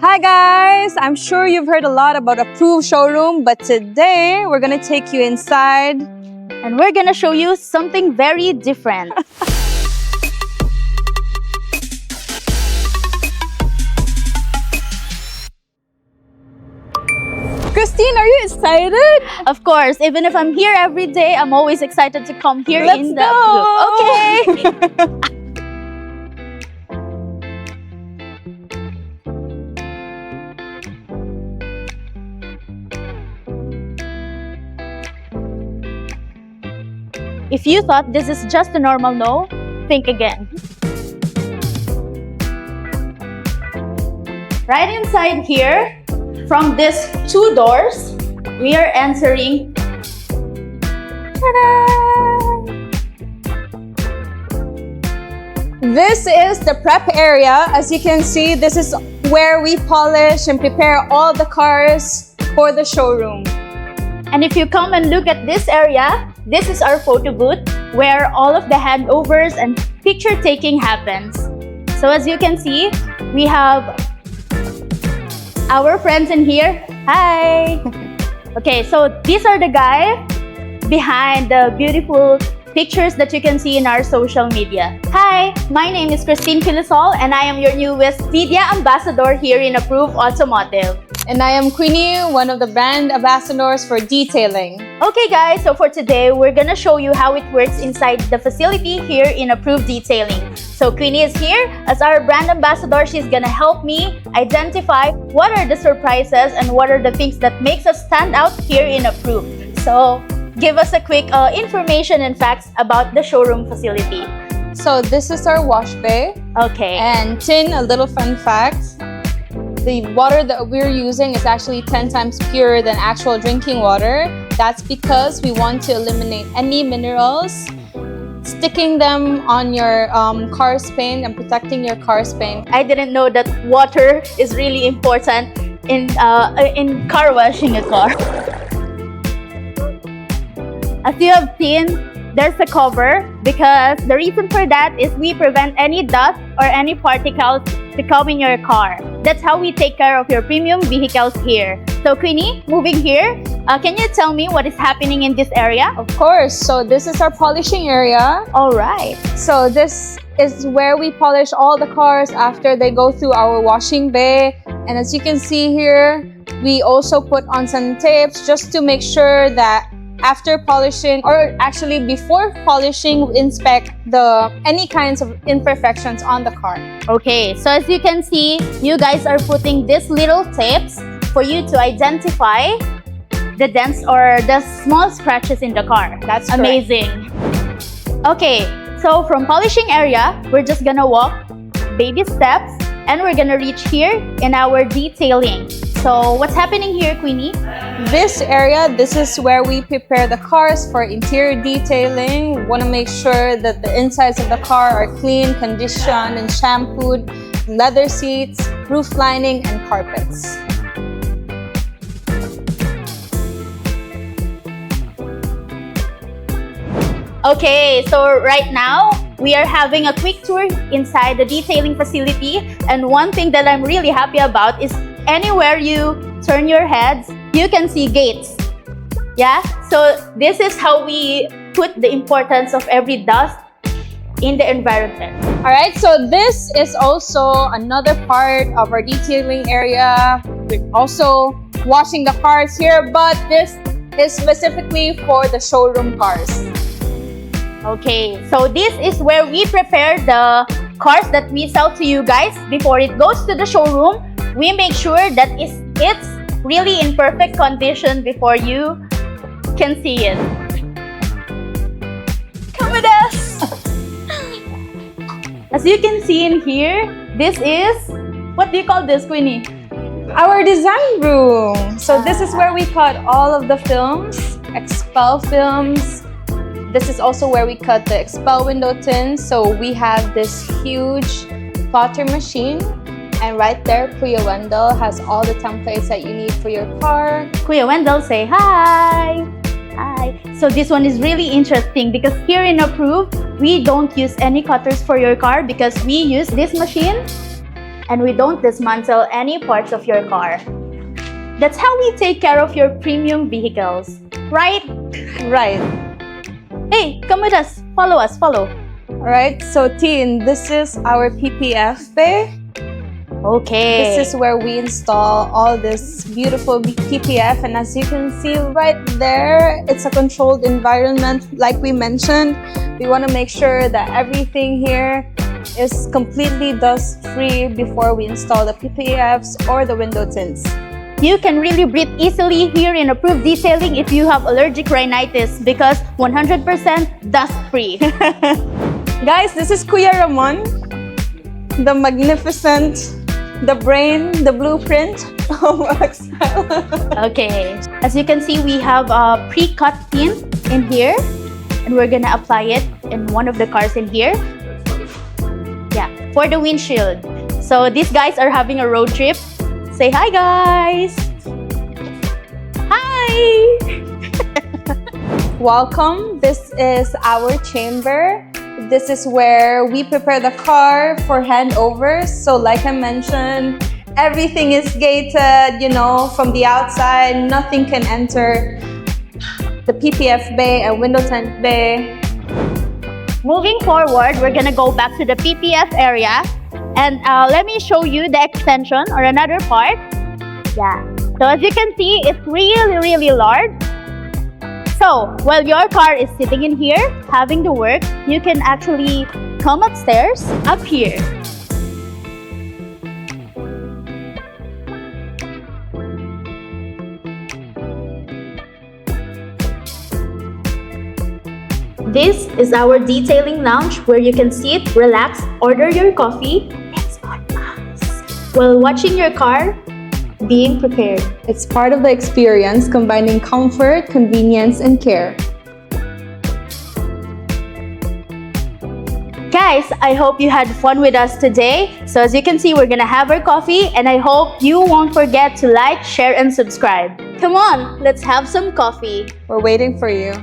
Hi guys! I'm sure you've heard a lot about Approved Showroom, but today we're gonna take you inside and we're gonna show you something very different. Christine, are you excited? Of course, even if I'm here every day, I'm always excited to come here in the Approved. Okay. If you thought this is just a normal no, think again. Right inside here, from these two doors, we are entering. Ta-da! This is the prep area. As you can see, this is where we polish and prepare all the cars for the showroom. And if you come and look at this area, this is our photo booth where all of the handovers and picture taking happens. So as you can see, we have our friends in here. Hi! Okay, so these are the guys behind the beautiful pictures that you can see in our social media. Hi, my name is Christine Filisol and I am your newest media ambassador here in Approved Automotive. And I am Queenie, one of the brand ambassadors for detailing. Okay guys, so for today, we're gonna show you how it works inside the facility here in Approved Detailing. So Queenie is here as our brand ambassador. She's gonna help me identify what are the surprises and what are the things that makes us stand out here in Approved. So give us a quick information and facts about the showroom facility. So this is our wash bay. Okay. And Tin, a little fun fact. The water that we're using is actually 10 times purer than actual drinking water. That's because we want to eliminate any minerals, sticking them on your car's paint and protecting your car's paint. I didn't know that water is really important in car washing a car. As you have seen, there's a cover because the reason for that is we prevent any dust or any particles to come in your car. That's how we take care of your premium vehicles here. So Queenie, moving here, can you tell me what is happening in this area? Of course. So this is our polishing area. All right. So this is where we polish all the cars after they go through our washing bay. And as you can see here, we also put on some tapes just to make sure that after polishing, or actually before polishing, we inspect any kinds of imperfections on the car. Okay, so as you can see, you guys are putting these little tapes for you to identify the dents or the small scratches in the car. That's amazing. Okay, so from polishing area, we're just gonna walk baby steps and we're gonna reach here in our detailing. So what's happening here, Queenie? This area, this is where we prepare the cars for interior detailing. We want to make sure that the insides of the car are clean, conditioned, and shampooed. Leather seats, roof lining, and carpets. Okay, so right now, we are having a quick tour inside the detailing facility. And one thing that I'm really happy about is anywhere you turn your heads, you can see gates. Yeah, so this is how we put the importance of every dust in the environment. All right, so this is also another part of our detailing area. We're also washing the cars here, but this is specifically for the showroom cars. Okay, so this is where we prepare the cars that we sell to you guys before it goes to the showroom. We make sure that it's really in perfect condition before you can see it. Come with us! As you can see in here, this is, what do you call this, Queenie? Our design room. So this is where we cut all of the films, expel films. This is also where we cut the expel window tins. So we have this huge plotter machine. And right there, Kuya Wendell has all the templates that you need for your car. Kuya Wendell, say hi! Hi! So this one is really interesting because here in Approved, we don't use any cutters for your car because we use this machine and we don't dismantle any parts of your car. That's how we take care of your premium vehicles, right? Right. Hey, come with us. Follow us, follow. Alright, so Teen, this is our PPF bay. Okay. This is where we install all this beautiful PPF, and as you can see right there, it's a controlled environment. Like we mentioned, we want to make sure that everything here is completely dust-free before we install the PPFs or the window tints. You can really breathe easily here in Approved Detailing if you have allergic rhinitis because 100% dust-free. Guys, this is Kuya Ramon, the magnificent, the brain, the blueprint of Excel. Okay, as you can see, we have a pre-cut pin in here, and we're gonna apply it in one of the cars in here. Yeah, for the windshield. So these guys are having a road trip. Say hi, guys. Hi. Welcome. This is our chamber. This is where we prepare the car for handovers. So like I mentioned, everything is gated, you know, from the outside. Nothing can enter the PPF bay and window tint bay. Moving forward, we're gonna go back to the PPF area, and let me show you the extension or another part. Yeah. So as you can see, it's really large. So while your car is sitting in here having the work, you can actually come upstairs up here. This is our detailing lounge where you can sit, relax, order your coffee. It's on us while watching your car being prepared. It's part of the experience, combining comfort, convenience, and care. Guys, I hope you had fun with us today. So as you can see, we're gonna have our coffee, and I hope you won't forget to like, share, and subscribe. Come on, let's have some coffee. We're waiting for you.